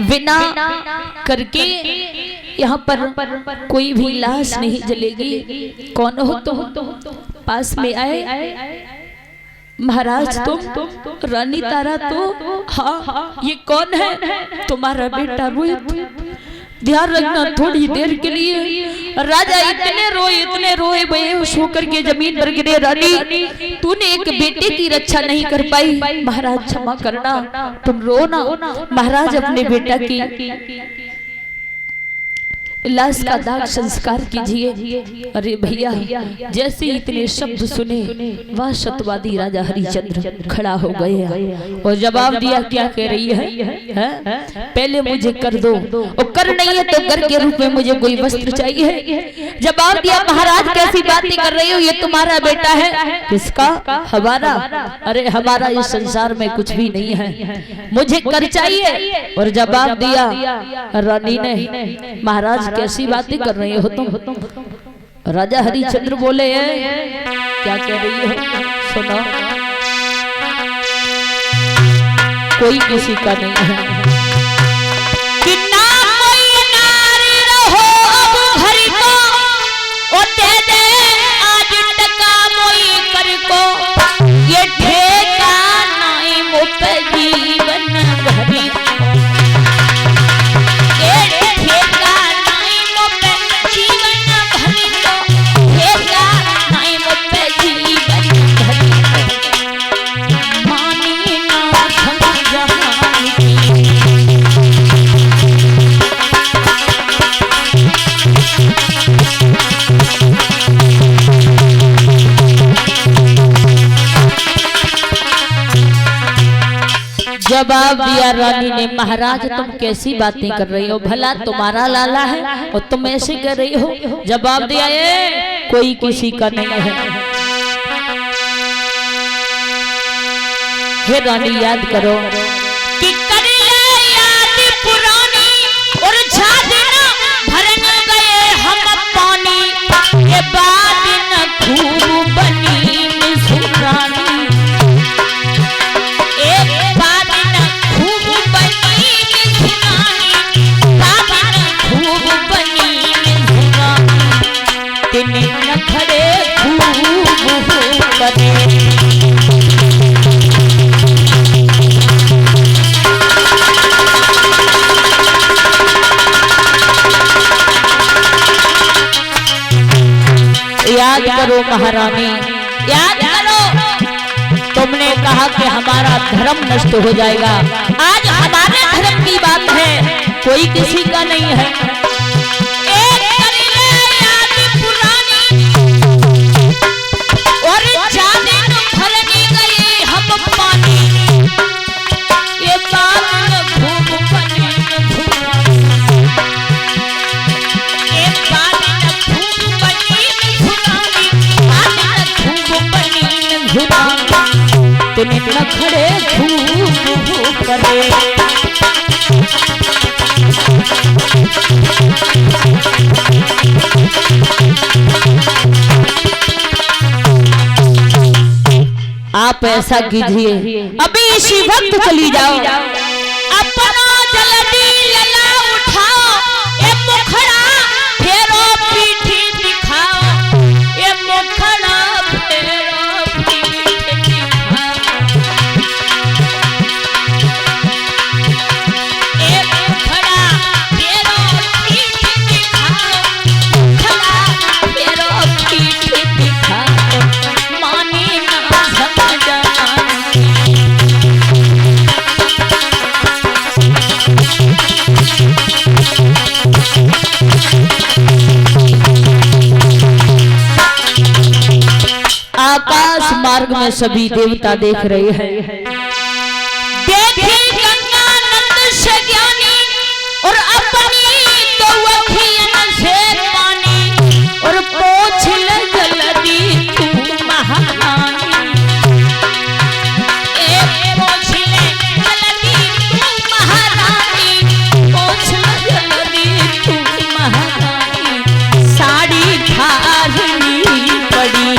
बिना करके यहाँ पर कोई भी लाश नहीं जलेगी। कौन हो तुम? पास में आए। महाराज तुम? रानी तारा तो? हाँ। ये कौन है? तुम्हारा बेटा रोहित। ध्यान रखना थोड़ी देर के लिए। राजा इतने रोए बेहोश होकर के जमीन पर गिरे। रानी तूने एक बेटे की रक्षा नहीं कर पाई। महाराज क्षमा करना, तुम रो ना। महाराज अपने बेटा की लाश का दाग संस्कार कीजिए। अरे भैया, जैसे इतने शब्द सुने वह सत्यवादी राजा हरिश्चंद्र खड़ा हो गए और जवाब दिया। क्या कह रही है? पहले मुझे कर दो, और कर नहीं है तो कर के रूप में मुझे कोई वस्त्र चाहिए। जवाब दिया, महाराज कैसी बातें कर रही हो? ये तुम्हारा बेटा है। किसका? हमारा। अरे हमारा इस संसार में कुछ भी नहीं है, मुझे कर चाहिए। और जवाब दिया रानी ने, महाराज कैसी बातें कर रहे हो तुम? राजा हरिश्चंद्र बोले, क्या कह रही हो? सुनो, कोई किसी का नहीं है। कि ना कोई नारी रहो अब घर को, ओ दे दे आज टका मोई कर को। ये ठेका नहीं मुप जीवन भरी, जवाब दिया रानी ने, महाराज तुम कैसी बातें कर रही हो? भला तुम्हारा लाला है और तुम ऐसे कर रही हो? जवाब दिया, कोई किसी का नहीं है। हे रानी याद करो कि कर ले याद पुरानी, और झादिना भरन गए हम पानी। ये बात न खूब बनी सुरानी, याद करो महारानी, याद करो। तुमने कहा कि हमारा धर्म नष्ट हो जाएगा। आज हमारे धर्म की बात है, कोई किसी का नहीं है। एक करीले याद पुरानी, और जाने न भरनी गई हम पानी। ये बात न खूब बनी न सुरानी, ये बात न खूब बनी न सुरानी, बात न खूब बनी न सुरानी। तेने न खड़े खूब करे, आप ऐसा कीजिए, अभी इसी वक्त चली जाओ। अपना जल्दी लला उठाओ, ये मुखड़ा फेरो पीठी दिखाओ। ये मुखड़ा फेरो पीठी दिखाओ। ये मुखड़ा फेरो पीठी दिखाओ। मुखड़ा फेरो पीठी दिखाओ। मानी ना आकाश मार्ग में सभी देवता देख रहे हैं। देखी गंगा नंद से ज्ञानी, और अपनी तो अखियन से पानी। और पोछ ले जल्दी तू महारानी, पोछ ले जल्दी तू महारानी। पोछ ले जल्दी तू महारानी, साड़ी खाली पड़ी।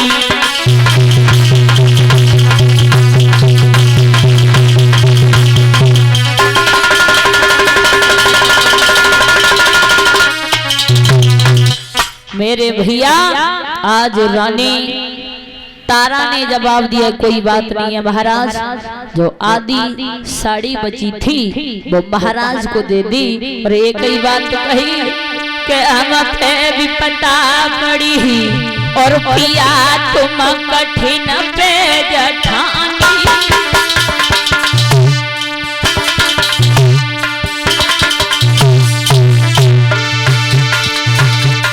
आज रानी तारा ने जवाब दिया कोई बात नहीं है महाराज, जो आधी साड़ी बची थी वो महाराज को दे दी। और एक ही बात कही कि हम पे भी पता पड़ी और पिया तुम कठिन पे जठानी।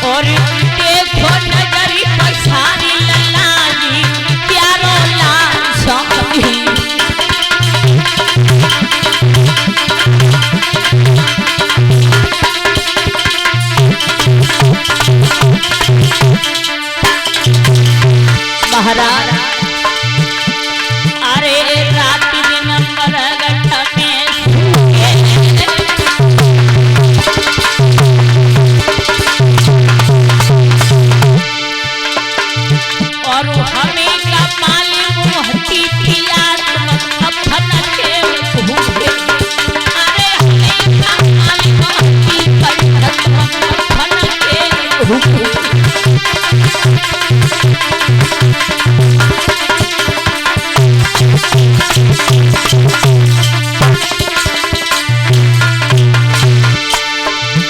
और देखो नजरी पछारी लल्लाजी प्यारो लाल स्वामी। महाराज अरे रात दिन मरगट में और हमें का माली मुहती थी कफन के भूखे। अरे हमें का माली मुहती कफन के भूखे।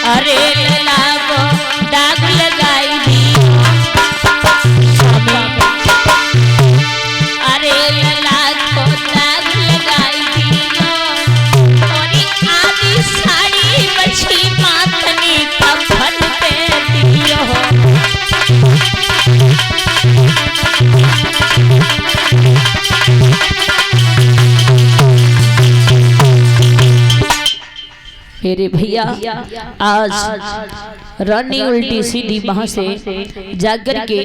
अरे लागो दाग लगाई दी, अरे लागो दाग लगाई दी। और आधी साड़ी बची माथनी कफन पे दियो। मेरे भैया आज रानी उल्टी सीधी वहां से जाकर के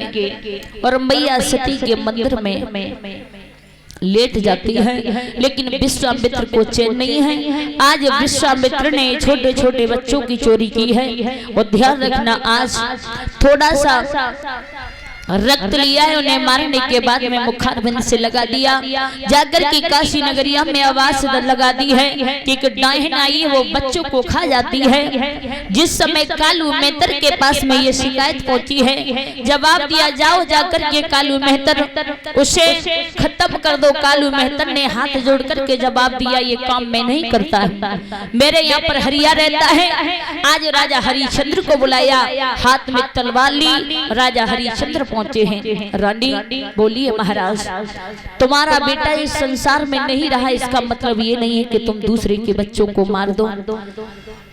और मैया सती के मंदिर में लेट जाती है, लेकिन विश्वामित्र को चैन नहीं है। आज विश्वामित्र ने छोटे छोटे बच्चों की चोरी की है। और ध्यान रखना आज थोड़ा सा रक्त लिया है, उन्हें मारने के बाद में मुखारबिंद से लगा दिया। जाकर के काशी नगरिया में आवाज लगा दी है कि एक डायन आई है वो बच्चों को खा जाती है। जिस समय कालू मेहतर के पास में ये शिकायत पहुंची है, जवाब दिया जाओ जाकर के कालू मेहतर उसे खत्म कर दो। कालू मेहतर ने हाथ जोड़ करके जवाब दिया ये काम मैं नहीं करता, मेरे यहाँ पर हरिया रहता है। आज राजा हरिश्चंद्र को बुलाया, हाथ में तलवार ली, राजा हरिश्चंद्र पहुंचे हैं। रानी बोलिए महाराज तुम्हारा बेटा इस संसार में नहीं रहा, इसका मतलब ये नहीं है कि तुम दूसरे के बच्चों को मार दो।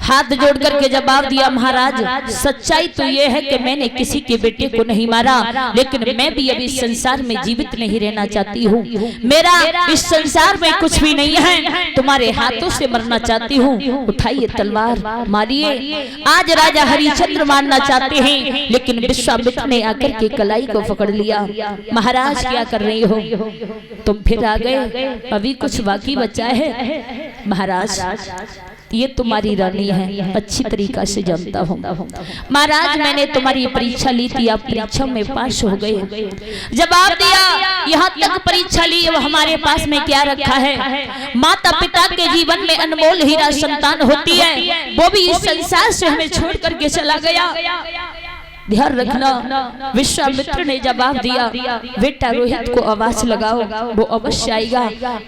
हाथ जोड़ करके जवाब दिया महाराज सच्चाई तो ये है कि मैंने किसी के बेटे को नहीं मारा, लेकिन मैं भी अभी संसार में जीवित नहीं रहना चाहती हूँ। मेरा इस संसार में कुछ भी नहीं है, तुम्हारे हाथों से मरना चाहती हूँ। उठाइए तलवार मारिए। आज राजा हरिश्चंद्र मारना चाहते हैं, लेकिन विश्वामित्र ने आकर के कलाई को पकड़ लिया। महाराज क्या कर रही हो, तुम फिर आ गए, अभी कुछ बाकी बचा है। महाराज ये तुम्हारी रानी है, अच्छी तरीका से जानता हूँ। महाराज मैंने तुम्हारी परीक्षा ली थी, आप परीक्षा में पास हो गए। जवाब दिया यहाँ तक परीक्षा ली, वो हमारे पास में क्या रखा है। माता पिता के जीवन में अनमोल हीरा संतान होती है, वो भी इस संसार से हमें छोड़ करके चला गया। ध्यान रखना। विश्वामित्र ने जवाब दिया बेटा रोहित को आवाज लगाओ, वो अवश्य आएगा।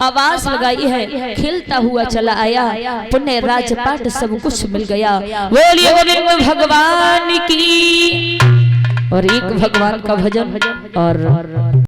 आवाज लगाई है, खेलता हुआ चला आया, पुण्य राजपाट सब कुछ मिल गया। बोलिए गोविंद भगवान की। और एक भगवान का भजन और